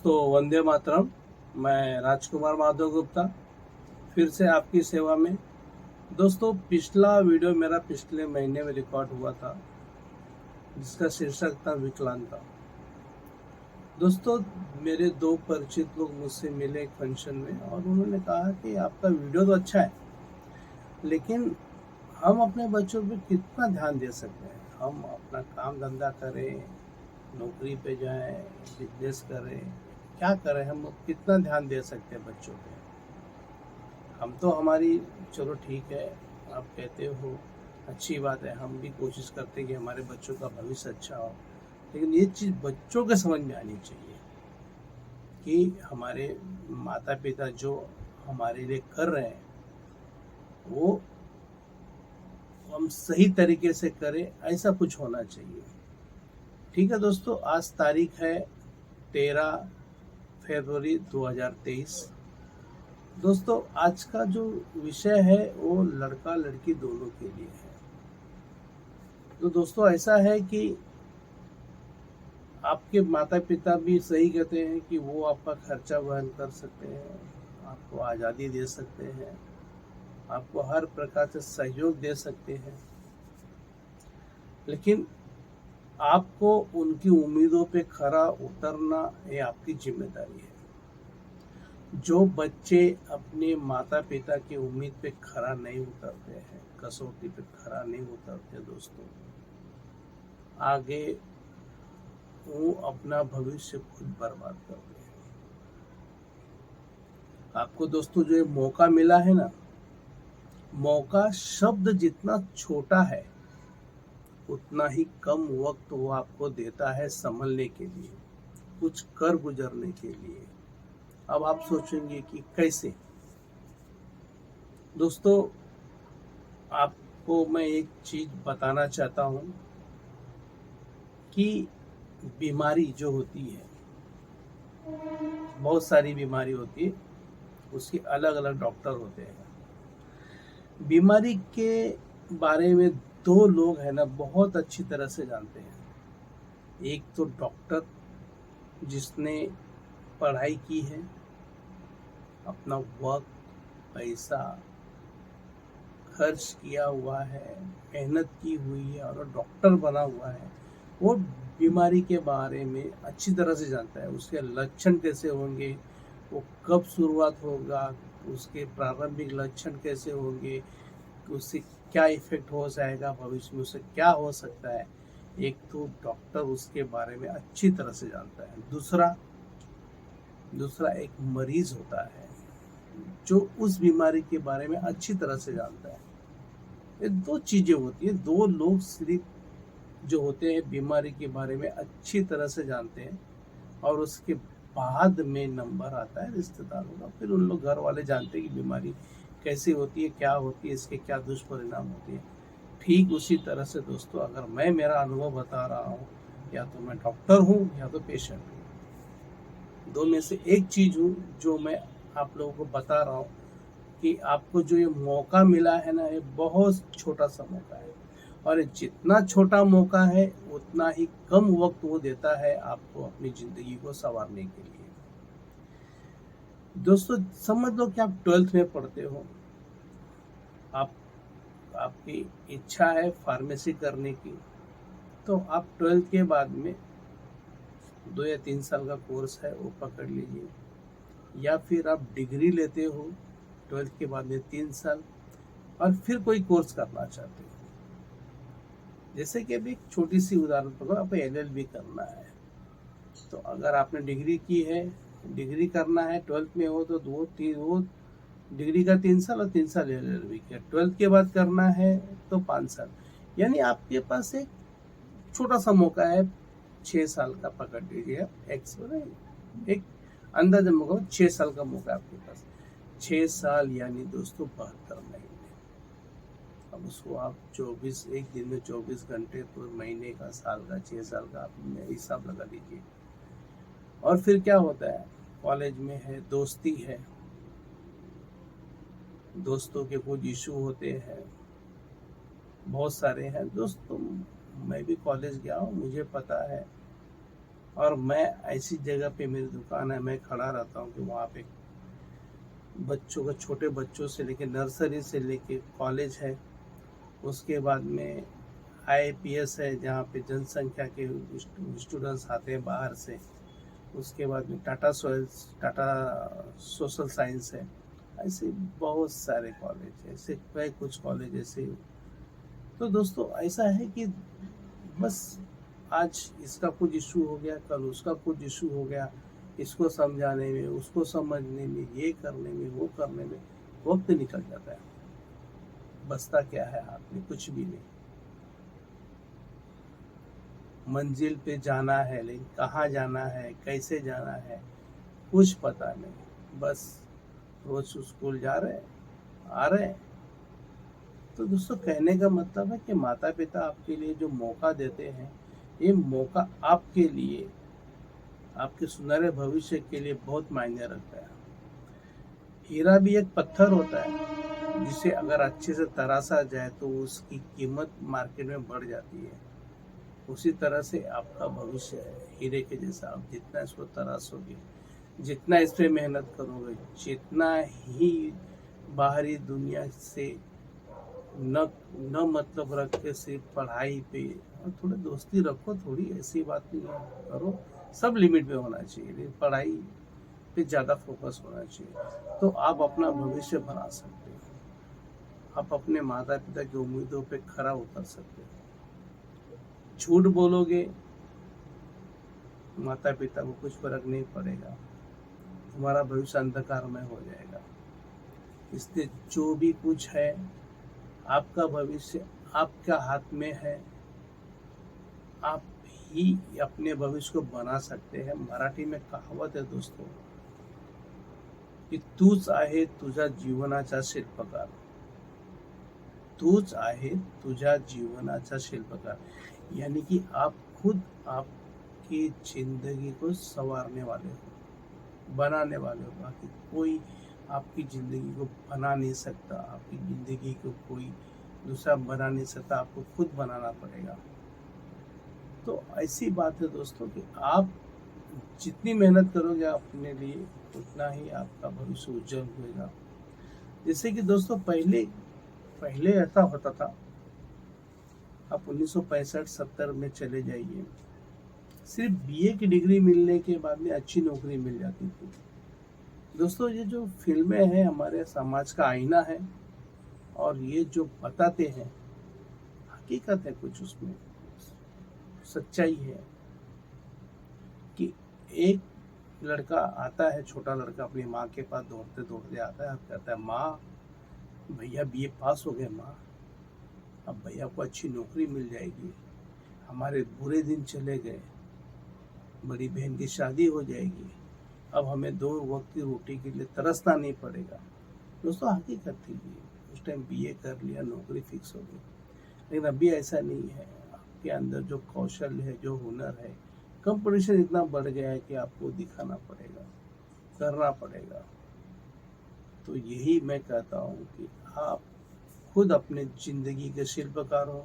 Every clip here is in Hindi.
दोस्तों वंदे मातरम। मैं राजकुमार माधव गुप्ता फिर से आपकी सेवा में। दोस्तों पिछला वीडियो मेरा पिछले महीने में रिकॉर्ड हुआ था जिसका शीर्षक था विकलांगता। दोस्तों मेरे दो परिचित लोग मुझसे मिले एक फंक्शन में और उन्होंने कहा कि आपका वीडियो तो अच्छा है लेकिन हम अपने बच्चों पे कितना ध्यान दे सकते हैं। हम अपना काम धंधा करें, नौकरी पे जाएं, बिजनेस करें, क्या करें, हम कितना ध्यान दे सकते हैं बच्चों पे। हम तो हमारी चलो ठीक है, आप कहते हो अच्छी बात है, हम भी कोशिश करते हैं कि हमारे बच्चों का भविष्य अच्छा हो, लेकिन ये चीज़ बच्चों के समझ में आनी चाहिए कि हमारे माता पिता जो हमारे लिए कर रहे हैं वो हम सही तरीके से करें, ऐसा कुछ होना चाहिए। ठीक है दोस्तों, आज तारीख है 13 फरवरी 2023। दोस्तों आज का जो विषय है वो लड़का लड़की दोनों के लिए है। तो दोस्तों ऐसा है कि आपके माता पिता भी सही कहते हैं कि वो आपका खर्चा वहन कर सकते हैं, आपको आज़ादी दे सकते हैं, आपको हर प्रकार से सहयोग दे सकते हैं, लेकिन आपको उनकी उम्मीदों पे खरा उतरना ये आपकी जिम्मेदारी है। जो बच्चे अपने माता पिता की उम्मीद पे खरा नहीं उतरते हैं, कसौटी पे खरा नहीं उतरते दोस्तों, आगे वो अपना भविष्य खुद बर्बाद करते हैं। आपको दोस्तों जो ये मौका मिला है ना, मौका शब्द जितना छोटा है उतना ही कम वक्त वो आपको देता है संभलने के लिए, कुछ कर गुजरने के लिए। अब आप सोचेंगे कि कैसे। दोस्तों आपको मैं एक चीज बताना चाहता हूं कि बीमारी जो होती है, बहुत सारी बीमारी होती है, उसके अलग अलग डॉक्टर होते हैं। बीमारी के बारे में दो लोग है ना बहुत अच्छी तरह से जानते हैं। एक तो डॉक्टर जिसने पढ़ाई की है, अपना वक्त पैसा खर्च किया हुआ है, मेहनत की हुई है और डॉक्टर बना हुआ है, वो बीमारी के बारे में अच्छी तरह से जानता है। उसके लक्षण कैसे होंगे, वो कब शुरुआत होगा, उसके प्रारंभिक लक्षण कैसे होंगे, उससे क्या इफेक्ट हो जाएगा, भविष्य में उससे क्या हो सकता है। एक तो डॉक्टर उसके बारे में अच्छी तरह से जानता है। दूसरा एक मरीज होता है जो उस बीमारी के बारे में अच्छी तरह से जानता है। ये दो चीजें होती है। दो लोग सिर्फ जो होते हैं बीमारी के बारे में अच्छी तरह से जानते हैं और उसके बाद में नंबर आता है रिश्तेदारों का। फिर उन लोग घर वाले जानते हैं कि बीमारी कैसी होती है, क्या होती है, इसके क्या दुष्परिणाम होते हैं। ठीक उसी तरह से दोस्तों अगर मैं मेरा अनुभव बता रहा हूँ, या तो मैं डॉक्टर हूँ या तो पेशेंट हूँ, दो में से एक चीज हूँ जो मैं आप लोगों को बता रहा हूँ कि आपको जो ये मौका मिला है ना, ये बहुत छोटा सा मौका है और जितना छोटा मौका है उतना ही कम वक्त वो देता है आपको अपनी जिंदगी को संवारने के लिए। दोस्तों समझ लो कि आप 12th में पढ़ते हो, आपकी इच्छा है फार्मेसी करने की, तो आप 12th के बाद में 2 या 3 साल का कोर्स है वो पकड़ लीजिए, या फिर आप डिग्री लेते हो 12th के बाद में 3 साल और फिर कोई कोर्स करना चाहते हो। जैसे कि अभी एक छोटी सी उदाहरण पकड़ो, आपको LLB करना है, तो अगर आपने डिग्री की है, डिग्री करना है, 12th में हो तो वो डिग्री का 3 साल और 3 साल LLB का, 12th के बाद करना है तो 5 साल। यानी आपके पास एक छोटा सा मौका है, 6 साल का पकड़ लीजिए, एक अंदाजा मौका 6 साल का मौका है आपके पास। 6 साल यानी दोस्तों 72 महीने। अब उसको आप 24 एक दिन में 24 घंटे, तो महीने का, साल का, 6 साल का आप हिसाब लगा लीजिए। और फिर क्या होता है, कॉलेज में है, दोस्ती है, दोस्तों के कुछ इशू होते हैं, बहुत सारे हैं दोस्तों। मैं भी कॉलेज गया हूँ, मुझे पता है और मैं ऐसी जगह पे मेरी दुकान है, मैं खड़ा रहता हूँ कि वहाँ पे बच्चों का, छोटे बच्चों से लेके नर्सरी से लेके कॉलेज है, उसके बाद में आईपीएस है जहाँ पे जनसंख्या के स्टूडेंट्स आते हैं बाहर से, उसके बाद में टाटा सोशल साइंस है। ऐसे बहुत सारे कॉलेज है, ऐसे कई कुछ कॉलेज ऐसे। तो दोस्तों ऐसा है कि बस आज इसका कुछ इशू हो गया, कल उसका कुछ इशू हो गया, इसको समझाने में, उसको समझने में, ये करने में, वो करने में वक्त निकल जाता है। बचता क्या है हाथ में? कुछ भी नहीं। मंजिल पे जाना है लेकिन कहाँ जाना है, कैसे जाना है, कुछ पता नहीं। बस रोज स्कूल जा रहे हैं, आ रहे हैं। तो दोस्तों कहने का मतलब है कि माता पिता आपके लिए जो मौका देते हैं, ये मौका आपके लिए, आपके सुनहरे भविष्य के लिए बहुत मायने रखता है। हीरा भी एक पत्थर होता है जिसे अगर अच्छे से तराशा जाए तो उसकी कीमत मार्केट में बढ़ जाती है। उसी तरह से आपका भविष्य है हीरे के जैसा। आप जितना इसको तराशोगे, जितना इस पे मेहनत करोगे, जितना ही बाहरी दुनिया से न न मतलब रख के सिर्फ पढ़ाई पे, और थोड़ी दोस्ती रखो, थोड़ी ऐसी बात नहीं है, करो, सब लिमिट में होना चाहिए, लेकिन पढ़ाई पे ज़्यादा फोकस होना चाहिए। तो आप अपना भविष्य बना सकते हो, आप अपने माता पिता की उम्मीदों पे खरा उतर सकते हो। झूठ बोलोगे माता पिता को कुछ फर्क नहीं पड़ेगा, तुम्हारा भविष्य अंधकारमय हो जाएगा। इसलिए जो भी कुछ है, आपका भविष्य आपका हाथ में है, आप ही अपने भविष्य को बना सकते हैं। मराठी में कहावत है दोस्तों की तूच आहे तुझ्या जीवनाचा शिल्पकार, तूच आहे तुझ्या जीवनाचा शिल्पकार। यानी कि आप खुद आपकी जिंदगी को संवारने वाले हो, बनाने वाले हो। बाकी कोई आपकी जिंदगी को बना नहीं सकता, आपकी जिंदगी को कोई दूसरा बना नहीं सकता, आपको खुद बनाना पड़ेगा। तो ऐसी बात है दोस्तों कि आप जितनी मेहनत करोगे अपने लिए, उतना ही आपका भविष्य उज्जवल होगा। जैसे कि दोस्तों पहले पहले ऐसा होता था, आप 1965-70 में चले जाइए, सिर्फ बीए की डिग्री मिलने के बाद में अच्छी नौकरी मिल जाती थी। दोस्तों ये जो फिल्में हैं हमारे समाज का आईना है, और ये जो बताते हैं हकीकत है, कुछ उसमें सच्चाई है कि एक लड़का आता है, छोटा लड़का अपनी माँ के पास दौड़ते दौड़ते आता है, कहता है माँ भैया बीए पास हो गए माँ, अब भैया को अच्छी नौकरी मिल जाएगी, हमारे बुरे दिन चले गए, बड़ी बहन की शादी हो जाएगी, अब हमें 2 वक्त की रोटी के लिए तरसना नहीं पड़ेगा। दोस्तों हकीकत थी ये, उस टाइम बीए कर लिया, नौकरी फिक्स हो गई। लेकिन अभी ऐसा नहीं है। आपके अंदर जो कौशल है, जो हुनर है, कंपटीशन इतना बढ़ गया है कि आपको दिखाना पड़ेगा, करना पड़ेगा। तो यही मैं कहता हूँ कि आप खुद अपने जिंदगी के शिल्पकार हो।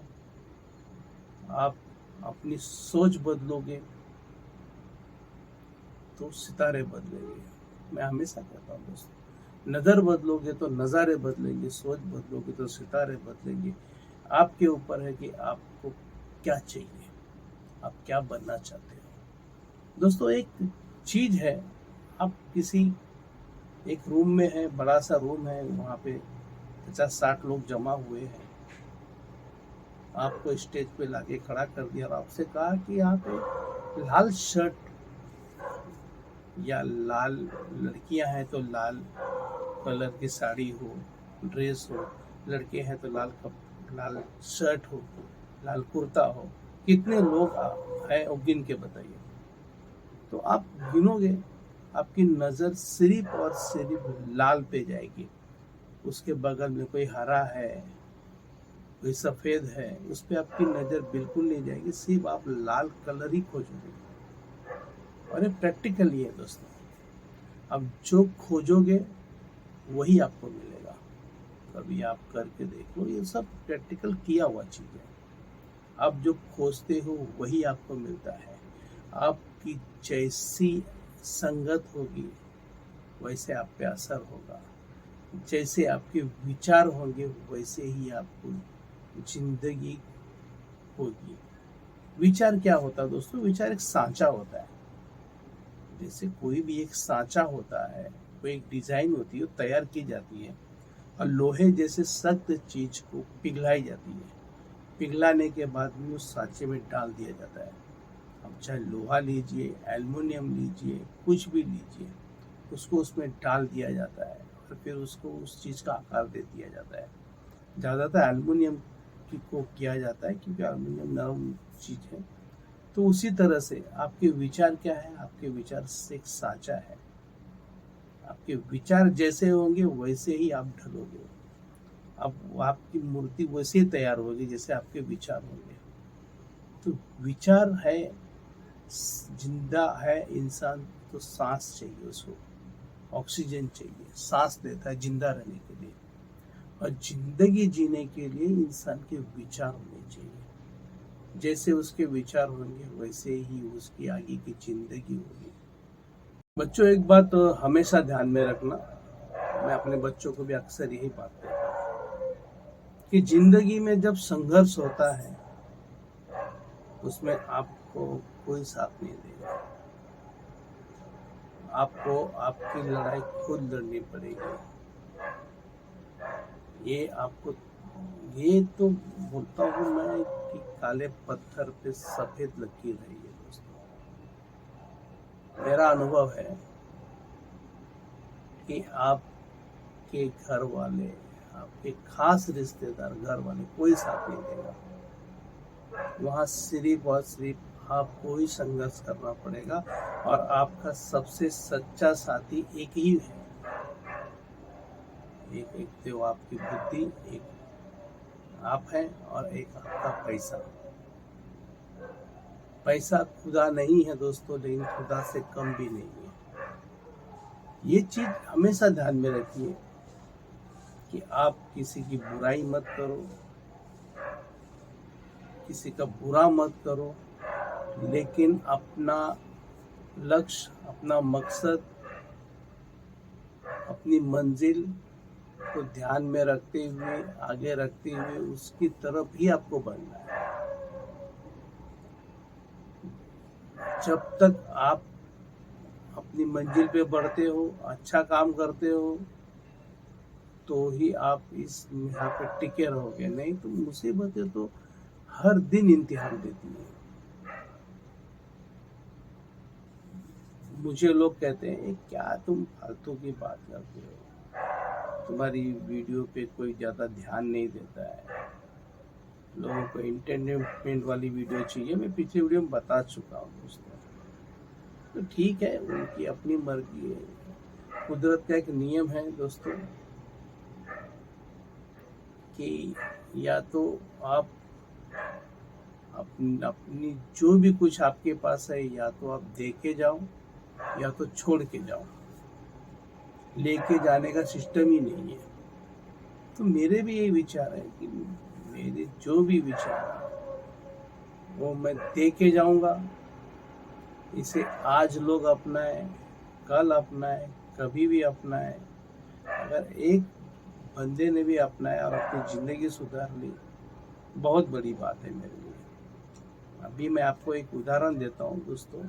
आप अपनी सोच बदलोगे तो सितारे बदलेंगे। मैं हमेशा कहता हूँ दोस्तों, नज़र बदलोगे तो नज़ारे बदलेंगे, सोच बदलोगे तो सितारे बदलेंगे। आपके ऊपर है कि आपको क्या चाहिए, आप क्या बनना चाहते हो। दोस्तों एक चीज है, आप किसी एक रूम में है, बड़ा सा रूम है, वहाँ पे 50-60 लोग जमा हुए हैं, आपको स्टेज पे लाके खड़ा कर दिया और आपसे कहा कि यहाँ पे लाल शर्ट या लाल, लड़कियां हैं तो लाल कलर की साड़ी हो, ड्रेस हो, लड़के हैं तो लाल शर्ट हो, लाल कुर्ता हो। कितने लोग हैं और गिन के बताइए। तो आप गिनोगे, आपकी नज़र सिर्फ और सिर्फ लाल पे जाएगी। उसके बगल में कोई हरा है, कोई सफ़ेद है, उस पर आपकी नज़र बिल्कुल नहीं जाएगी, सिर्फ आप लाल कलर ही खोजोगे। और ये प्रैक्टिकल ही है दोस्तों, अब जो खोजोगे वही आपको मिलेगा। कभी आप करके देख लो, ये सब प्रैक्टिकल किया हुआ चीज़ है। आप जो खोजते हो वही आपको मिलता है। आप आपकी जैसी संगत होगी वैसे आप पे असर होगा, जैसे आपके विचार होंगे वैसे ही आपको जिंदगी होगी। विचार क्या होता है दोस्तों? विचार एक सांचा होता है। जैसे कोई भी एक सांचा होता है, कोई एक डिजाइन होती है, वो तैयार की जाती है और लोहे जैसे सख्त चीज को पिघलाई जाती है। पिघलाने के बाद में उस सांचे में डाल दिया जाता है। अब चाहे लोहा लीजिए, एल्युमिनियम लीजिए, कुछ भी लीजिए, उसको उसमें डाल दिया जाता है और फिर उसको उस चीज का आकार दे दिया जाता है। ज़्यादातर एल्युमिनियम की को किया जाता है क्योंकि एल्युमिनियम नरम चीज है। तो उसी तरह से आपके विचार क्या है? आपके विचार से एक सांचा है। आपके विचार जैसे होंगे वैसे ही आप ढलोगे। अब आपकी मूर्ति वैसे ही तैयार होगी जैसे आपके विचार होंगे। तो विचार है, जिंदा है इंसान तो सांस चाहिए, उसको ऑक्सीजन चाहिए, सांस लेता है जिंदा रहने के लिए। और जिंदगी जीने के लिए इंसान के विचार होने चाहिए। जैसे उसके विचार होंगे वैसे ही उसकी आगे की जिंदगी होगी। बच्चों, एक बात हमेशा ध्यान में रखना, मैं अपने बच्चों को भी अक्सर यही बात कहता हूँ कि जिंदगी में जब संघर्ष होता है उसमें आपको कोई साथ नहीं देगा। आपको आपकी लड़ाई खुद लड़नी पड़ेगी। ये तो बोलता हूँ मैं कि काले पत्थर पे सफेद लकीर है ये दोस्तों। मेरा अनुभव है कि आपके घर वाले, आपके खास रिश्तेदार, घर वाले कोई साथ नहीं देगा। वहाँ सिर्फ और सिर्फ आपको ही संघर्ष करना पड़ेगा और आपका सबसे सच्चा साथी एक ही है। एक तो आपकी बुद्धि, एक आप हैं और एक आपका पैसा। पैसा खुदा नहीं है दोस्तों, लेकिन खुदा से कम भी नहीं है। ये चीज हमेशा ध्यान में रखिए कि आप किसी की बुराई मत करो, किसी का बुरा मत करो, लेकिन अपना लक्ष्य, अपना मकसद, अपनी मंजिल को ध्यान में रखते हुए, आगे रखते हुए उसकी तरफ ही आपको बढ़ना है। जब तक आप अपनी मंजिल पे बढ़ते हो, अच्छा काम करते हो, तो ही आप इस यहाँ पे टिके रहोगे। नहीं तो मुसीबतें तो हर दिन इम्तिहान देती है। मुझे लोग कहते हैं क्या तुम फालतू की बात करते हो, तुम्हारी वीडियो पे कोई ज़्यादा ध्यान नहीं देता है, लोगों को एंटरटेनमेंट वाली वीडियो चाहिए। मैं पिछले वीडियो में बता चुका हूँ दोस्तों। तो ठीक है, उनकी अपनी मर्जी है। कुदरत का एक नियम है दोस्तों कि या तो आप अपनी जो भी कुछ आपके पास है या तो आप दे के जाओ या तो छोड़ के जाओ। लेके जाने का सिस्टम ही नहीं है। तो मेरे भी यही विचार है कि मेरे जो भी विचार है वो मैं दे के जाऊंगा। इसे आज लोग अपनाए, कल अपनाए, कभी भी अपनाए। अगर एक बंदे ने भी अपनाया और अपनी ज़िंदगी सुधार ली, बहुत बड़ी बात है मेरे लिए। अभी मैं आपको एक उदाहरण देता हूँ दोस्तों।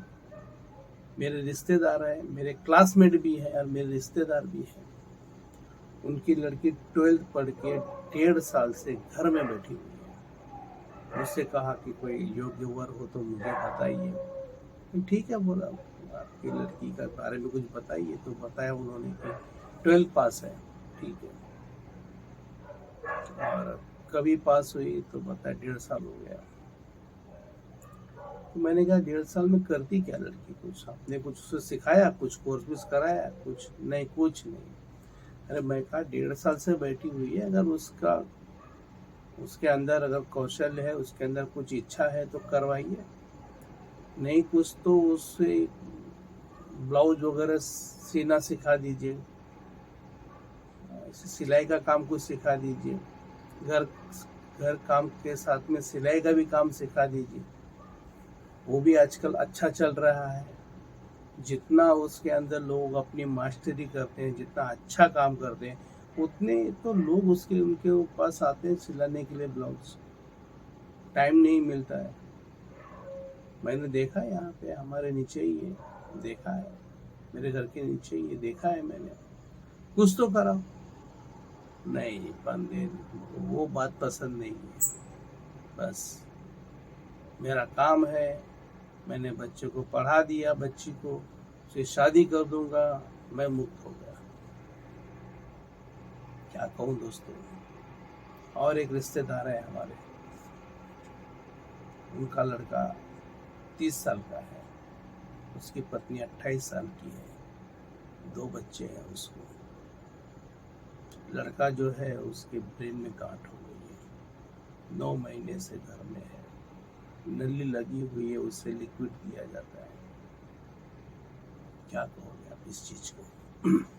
मेरे रिश्तेदार हैं, मेरे क्लासमेट भी हैं और मेरे रिश्तेदार भी हैं। उनकी लड़की 12th पढ़ के 1.5 साल से घर में बैठी हुई है। मुझसे कहा कि कोई योग्य वर हो तो मुझे बताइए। ठीक है, बोला आपकी लड़की के बारे में कुछ बताइए। तो बताया उन्होंने कि 12th पास है। ठीक है, और कभी पास हुई तो बताया 1.5 साल हो गया। तो मैंने कहा 1.5 साल में करती क्या लड़की? कुछ आपने कुछ उसे सिखाया, कुछ कोर्स विस कराया? कुछ नहीं, कुछ नहीं। अरे मैं कहा 1.5 साल से बैठी हुई है, अगर उसके अंदर अगर कौशल है, उसके अंदर कुछ इच्छा है तो करवाइए। नहीं कुछ तो उससे ब्लाउज वगैरह सीना सिखा दीजिए, सिलाई का काम कुछ सिखा दीजिए, घर काम के साथ में सिलाई का भी काम सिखा दीजिए। वो भी आजकल अच्छा चल रहा है। जितना उसके अंदर लोग अपनी मास्टरी करते हैं, जितना अच्छा काम करते हैं, उतने तो लोग उनके पास आते हैं सिलाने के लिए ब्लाउज। टाइम नहीं मिलता है। मैंने देखा है, यहाँ पे हमारे नीचे ही है, देखा है, मेरे घर के नीचे ही है, देखा है मैंने। कुछ तो करा नहीं, बंदे वो बात पसंद नहीं है। बस मेरा काम है, मैंने बच्चे को पढ़ा दिया, बच्ची को, उसे शादी कर दूंगा, मैं मुक्त हो गया। क्या कहूँ दोस्तों। और एक रिश्तेदार है हमारे, उनका लड़का 30 साल का है, उसकी पत्नी 28 साल की है, 2 बच्चे हैं उसको। लड़का जो है उसके ब्रेन में गांठ हो गई है, 9 महीने से घर में है, नली लगी हुई है, उससे लिक्विड दिया जाता है। क्या कहोगे आप इस चीज को?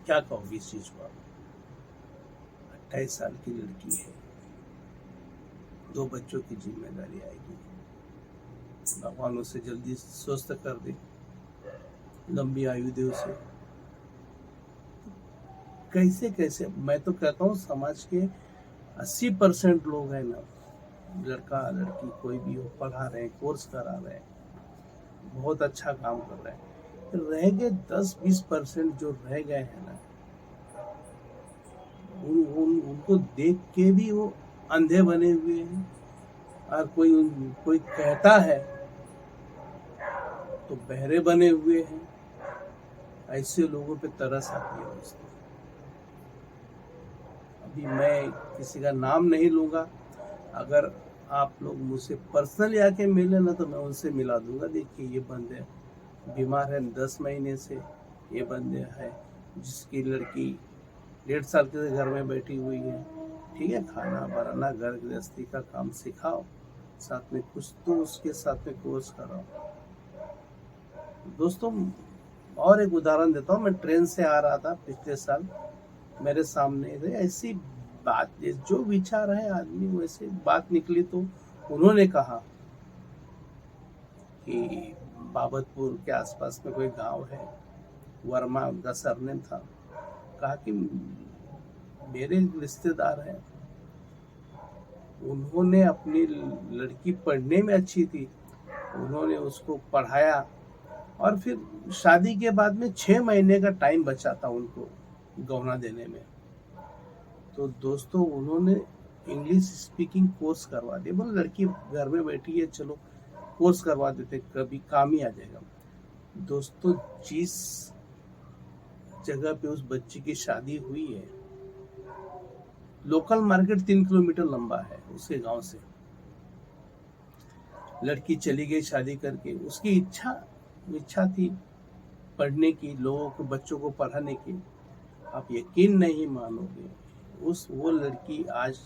क्या कहोगे इस चीज को आप? 28 साल की लड़की है, 2 बच्चों की जिम्मेदारी आएगी। भगवान उसे जल्दी स्वस्थ कर दे, लंबी आयु दे उसे। कैसे कैसे, मैं तो कहता हूँ समाज के 80% लोग हैं ना, लड़का लड़की कोई भी हो, पढ़ा रहे हैं, कोर्स करा रहे हैं, बहुत अच्छा काम कर रहे हैं। रह गए 10-20% जो रह गए हैं ना, उनको देख के भी वो अंधे बने हुए हैं। और कोई कहता है तो बहरे बने हुए हैं। ऐसे लोगों पे तरस आती है दोस्तों। अभी मैं किसी का नाम नहीं लूंगा, अगर आप लोग मुझसे पर्सनली आके मिले ना तो मैं उनसे मिला दूंगा। देखिए ये बंदे बीमार है 10 महीने से, ये बंदे है जिसकी लड़की 1.5 साल के घर में बैठी हुई है। ठीक है, खाना बनाना, घर गृहस्थी का काम सिखाओ, साथ में कुछ तो उसके साथ में कोर्स कराओ। दोस्तों और एक उदाहरण देता हूँ। मैं ट्रेन से आ रहा था पिछले साल, मेरे सामने ऐसी बात, जो विचार है आदमी वैसे बात निकली। तो उन्होंने कहा कि बाबतपुर के आसपास में कोई गांव है, वर्मा उनका सरनेम था। कहा कि मेरे रिश्तेदार हैं, उन्होंने अपनी लड़की पढ़ने में अच्छी थी, उन्होंने उसको पढ़ाया और फिर शादी के बाद में 6 महीने का टाइम बचा था उनको गौना देने में। तो दोस्तों उन्होंने इंग्लिश स्पीकिंग कोर्स करवा दिया। बोले लड़की घर में बैठी है, चलो कोर्स करवा देते, कभी काम ही आ जाएगा। दोस्तों जिस जगह पे उस बच्ची की शादी हुई है, लोकल मार्केट 3 किलोमीटर लंबा है उसके गांव से। लड़की चली गई शादी करके, उसकी इच्छा थी पढ़ने की, लोगों को, बच्चों को पढ़ाने की। आप यकीन नहीं मानोगे, वो लड़की आज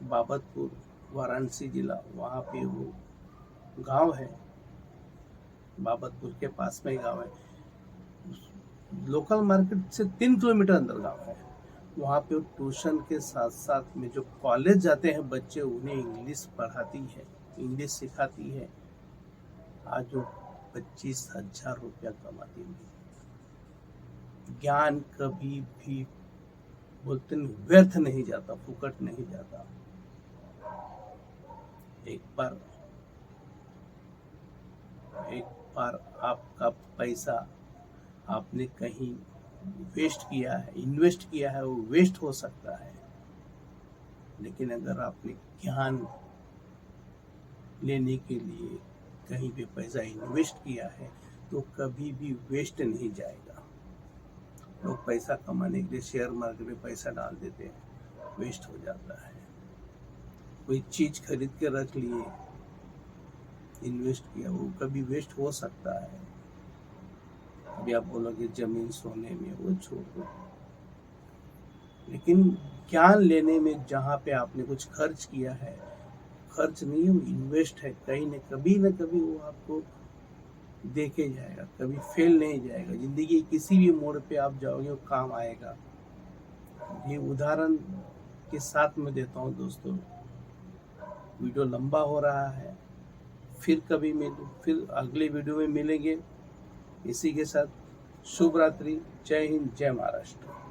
बाबतपुर, वाराणसी जिला, वहाँ पे वो गांव है, बाबतपुर के पास में गांव है, लोकल मार्केट से 3 किलोमीटर अंदर गांव है। वहाँ पे ट्यूशन के साथ साथ में जो कॉलेज जाते हैं बच्चे, उन्हें इंग्लिश पढ़ाती है, इंग्लिश सिखाती है। आज वो 25,000 रुपया कमाती है। ज्ञान कभी भी बोलते नहीं व्यर्थ नहीं जाता, फुकट नहीं जाता। एक बार आपका पैसा आपने कहीं वेस्ट किया है, इन्वेस्ट किया है, वो वेस्ट हो सकता है। लेकिन अगर आपने ज्ञान लेने के लिए कहीं पे पैसा इन्वेस्ट किया है तो कभी भी वेस्ट नहीं जाएगा। लोग पैसा कमाने के लिए शेयर मार्केट में पैसा डाल देते हैं, वेस्ट हो जाता है। कोई चीज खरीद के रख लिए, इन्वेस्ट किया, वो कभी वेस्ट हो सकता है। अभी आप बोलोगे जमीन सोने में, वो छोड़ दो। लेकिन ज्ञान लेने में जहाँ पे आपने कुछ खर्च किया है, खर्च नहीं है, वो इन्वेस्ट है। कहीं न कभी वो आपको देके जाएगा, कभी फेल नहीं जाएगा। जिंदगी किसी भी मोड़ पे आप जाओगे वो काम आएगा। ये उदाहरण के साथ में देता हूँ दोस्तों। वीडियो लंबा हो रहा है, फिर कभी फिर अगली वीडियो में मिलेंगे। इसी के साथ शुभ रात्रि। जय हिंद, जय महाराष्ट्र।